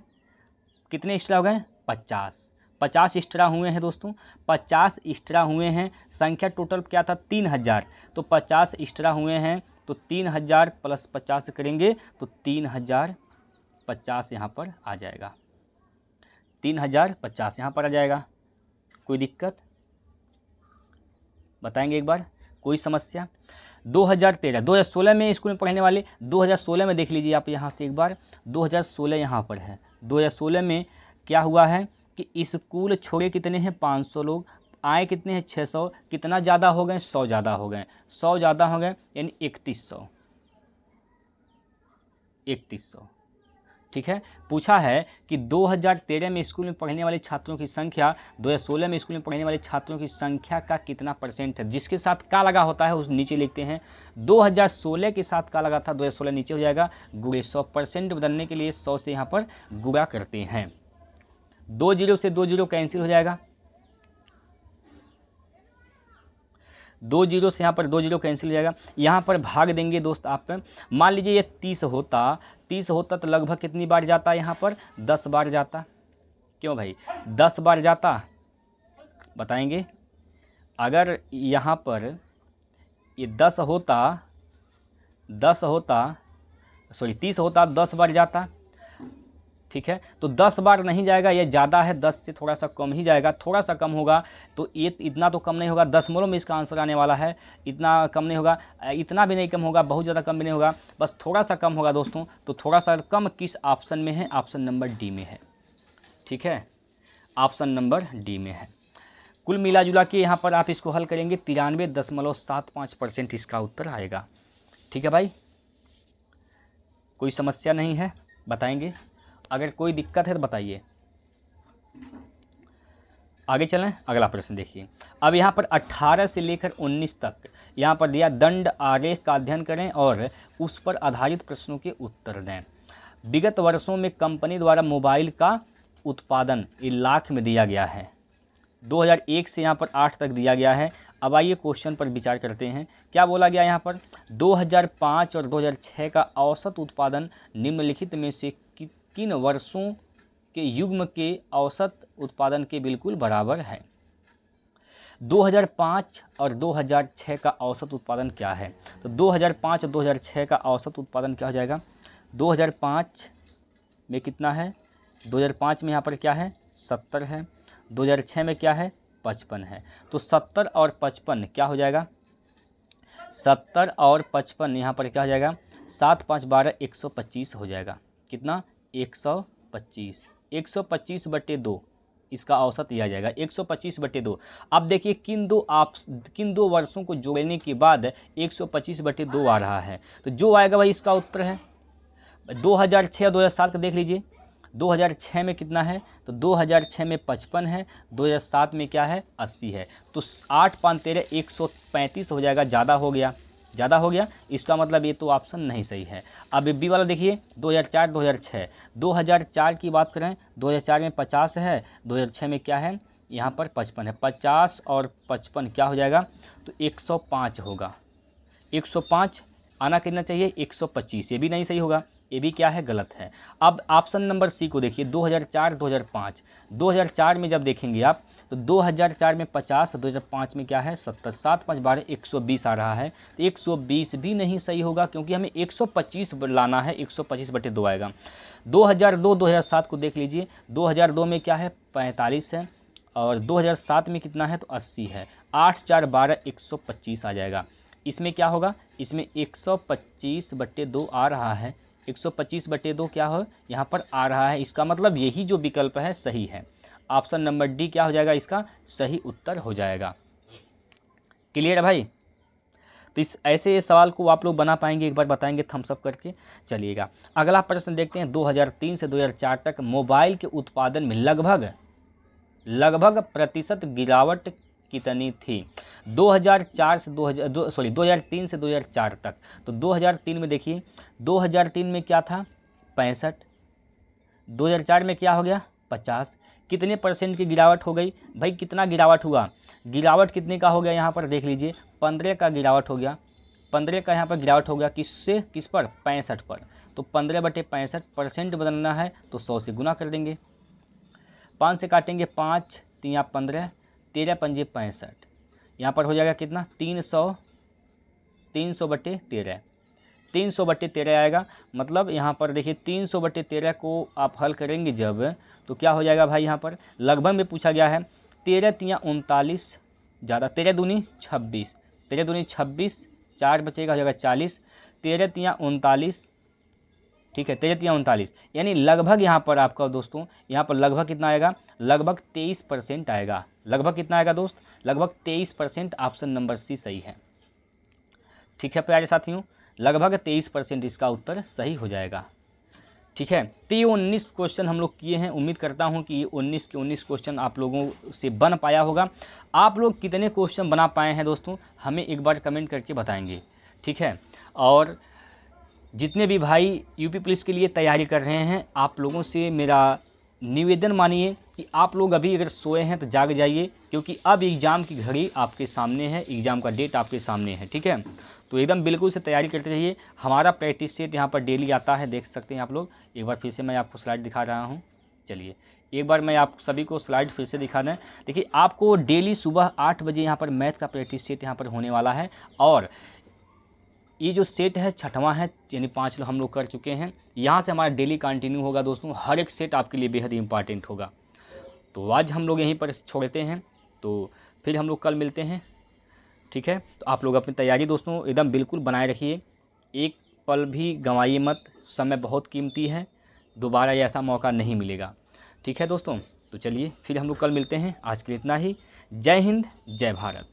50 एक्स्ट्रा हुए हैं दोस्तों, 50 एक्स्ट्रा हुए हैं। संख्या टोटल क्या था? 3000, तो 50 एक्स्ट्रा हुए हैं, तो 3000 प्लस 50 करेंगे तो 3050 यहाँ पर आ जाएगा। 3050 यहाँ पर आ जाएगा। कोई दिक्कत बताएंगे एक बार? कोई समस्या? 2016 में स्कूल में पढ़ने वाले, 2016 में देख लीजिए आप यहाँ से एक बार, 2016 यहाँ पर है। 2016 में क्या हुआ है कि स्कूल छोड़े कितने हैं? 500 लोग, आए कितने हैं? 600। कितना ज़्यादा हो गए? 100 ज़्यादा हो गए। 100 ज़्यादा हो गए यानी 3100। ठीक है, पूछा है कि 2013 में स्कूल में पढ़ने वाले छात्रों की संख्या 2016 में स्कूल में पढ़ने वाले छात्रों की संख्या का कितना % है? जिसके साथ का लगा होता है उस नीचे लिखते हैं। 2016 के साथ का लगा था, 2016 नीचे हो जाएगा। गुणे 100% बदलने के लिए 100 से यहाँ पर गुणा करते हैं। 2 0 से 2 0 कैंसिल हो जाएगा। 2 0 से यहाँ पर 2 0 कैंसिल हो जाएगा। यहाँ पर भाग देंगे दोस्त आप। मान लीजिए ये 30 होता तो लगभग कितनी बार जाता? यहाँ पर 10 बार जाता। क्यों भाई 10 बार जाता? बताएंगे। अगर यहाँ पर ये 30 होता 10 बार जाता। ठीक है, तो 10 बार नहीं जाएगा, ये ज़्यादा है, 10 से थोड़ा सा कम ही जाएगा। थोड़ा सा कम होगा तो ये इतना तो कम नहीं होगा, दशमलव में इसका आंसर आने वाला है। इतना कम नहीं होगा, इतना भी नहीं कम होगा, बहुत ज़्यादा कम भी नहीं होगा, बस थोड़ा सा कम होगा दोस्तों। तो थोड़ा सा कम किस ऑप्शन में है? ऑप्शन नंबर डी में है। ठीक है, ऑप्शन नंबर डी में है। कुल मिला जुला के यहाँ पर आप इसको हल करेंगे 93.75% इसका उत्तर आएगा। ठीक है भाई, कोई समस्या नहीं है? बताएंगे। अगर कोई दिक्कत है तो बताइए। आगे चलें। अगला प्रश्न देखिए। अब यहाँ पर 18 से लेकर 19 तक यहाँ पर दिया, दंड आरेख का अध्ययन करें और उस पर आधारित प्रश्नों के उत्तर दें। विगत वर्षों में कंपनी द्वारा मोबाइल का उत्पादन लाख में दिया गया है। 2001 से यहाँ पर 8 तक दिया गया है। अब आइए क्वेश्चन पर विचार करते हैं। क्या बोला गया यहाँ पर? 2005 और 2006 का औसत उत्पादन निम्नलिखित में से किन वर्षों के युग्म के औसत उत्पादन के बिल्कुल बराबर है? 2005 और 2006 का औसत उत्पादन क्या है? तो 2005 और 2006 का औसत उत्पादन क्या हो जाएगा? 2005 में कितना है? 2005 में यहाँ पर क्या है? 70 है। 2006 में क्या है? 55 है। तो 70 और 55 क्या हो जाएगा? 70 और 55 यहाँ पर क्या हो जाएगा? 7 5 12 125 हो जाएगा। कितना? 125। 125/2 इसका औसत यह आ जाएगा 125/2। अब देखिए किन दो वर्षों को जोड़ने के बाद 125/2 आ रहा है, तो जो आएगा भाई इसका उत्तर है 2006 और 2007 का देख लीजिए। 2006 में कितना है, तो 2006 में 55 है, 2007 में क्या है 80 है, तो 8 5 13 135 हो जाएगा, ज़्यादा हो गया। इसका मतलब ये तो ऑप्शन नहीं सही है। अब बी वाला देखिए 2004 2006, 2004 की बात करें 2004 में 50 है, 2006 में क्या है यहाँ पर 55 है, 50 और 55 क्या हो जाएगा, तो 105 होगा। 105 आना कितना चाहिए 125, ये भी नहीं सही होगा, ये भी क्या है गलत है। अब ऑप्शन नंबर सी को देखिए 2004 2005, 2004 में जब देखेंगे आप तो 2004 में 50, 2005 में क्या है 70, 7 5 12 120 आ रहा है, तो 120 भी नहीं सही होगा क्योंकि हमें 125 लाना है, 125/2 आएगा। 2002 2007 को देख लीजिए, 2002 में क्या है 45 है और 2007 में कितना है तो 80 है, 8 4 12 125 आ जाएगा। इसमें क्या होगा, इसमें 125/2 आ रहा है, 125/2 क्या हो यहाँ पर आ रहा है, इसका मतलब यही जो विकल्प है सही है। ऑप्शन नंबर डी क्या हो जाएगा, इसका सही उत्तर हो जाएगा। क्लियर है भाई? तो इस ऐसे सवाल को आप लोग बना पाएंगे, एक बार बताएंगे थम्स अप करके। चलिएगा अगला प्रश्न देखते हैं। 2003 से 2004 तक मोबाइल के उत्पादन में लगभग प्रतिशत गिरावट कितनी थी? 2003 से 2004 तक। तो 2003 में देखिए, 2003 में क्या था 65, 2004 में क्या हो गया 50, कितने परसेंट की गिरावट हो गई भाई? कितना गिरावट हुआ? गिरावट कितने का हो गया यहाँ पर देख लीजिए, 15 का गिरावट हो गया। 15 का यहाँ पर गिरावट हो गया, किससे किस पर 65 पर। तो 15/65 परसेंट बनना है तो 100 से गुना कर देंगे, 5 से काटेंगे 5 3 15, 13 पंजे 65, यहाँ पर हो जाएगा कितना 300/13, 300/13 आएगा। मतलब यहाँ पर देखिए 300/13 को आप हल करेंगे जब, तो क्या हो जाएगा भाई, यहाँ पर लगभग में पूछा गया है। 13 3 39 ज़्यादा, 13 दूनी 26, 13 दूनी 26, 4 बचेगा हो जाएगा 40, 13 3 39, ठीक है 13 3 39, यानी लगभग यहाँ पर आपका दोस्तों यहाँ पर लगभग कितना आएगा, लगभग 23% आएगा। लगभग कितना आएगा दोस्त, लगभग 23%। ऑप्शन नंबर सी सही है। ठीक है प्यारे साथियों, लगभग 23% इसका उत्तर सही हो जाएगा। ठीक है, तो ये 19 क्वेश्चन हम लोग किए हैं। उम्मीद करता हूँ कि ये 19 के 19 क्वेश्चन आप लोगों से बन पाया होगा। आप लोग कितने क्वेश्चन बना पाए हैं दोस्तों, हमें एक बार कमेंट करके बताएंगे। ठीक है, और जितने भी भाई यूपी पुलिस के लिए तैयारी कर रहे हैं, आप लोगों से मेरा निवेदन मानिए कि आप लोग अभी अगर सोए हैं तो जाग जाइए, क्योंकि अब एग्ज़ाम की घड़ी आपके सामने है, एग्ज़ाम का डेट आपके सामने है। ठीक है, तो एकदम बिल्कुल से तैयारी करते रहिए। हमारा प्रैक्टिस सेट यहाँ पर डेली आता है, देख सकते हैं आप लोग। एक बार फिर से मैं आपको स्लाइड दिखा रहा हूँ। चलिए एक बार मैं आप सभी को स्लाइड फिर से दिखा दें। देखिए आपको डेली सुबह 8 बजे यहाँ पर मैथ का प्रैक्टिस सेट यहाँ पर होने वाला है, और ये जो सेट है 6वां है, यानी 5 हम लोग कर चुके हैं। यहाँ से हमारा डेली कंटिन्यू होगा दोस्तों, हर एक सेट आपके लिए बेहद इंपॉर्टेंट होगा। तो आज हम लोग यहीं पर छोड़ते हैं, तो फिर हम लोग कल मिलते हैं। ठीक है, तो आप लोग अपनी तैयारी दोस्तों एकदम बिल्कुल बनाए रखिए, एक पल भी गंवाइए मत, समय बहुत कीमती है, दोबारा ऐसा मौका नहीं मिलेगा। ठीक है दोस्तों, तो चलिए फिर हम लोग कल मिलते हैं। आज के लिए इतना ही। जय हिंद, जय भारत।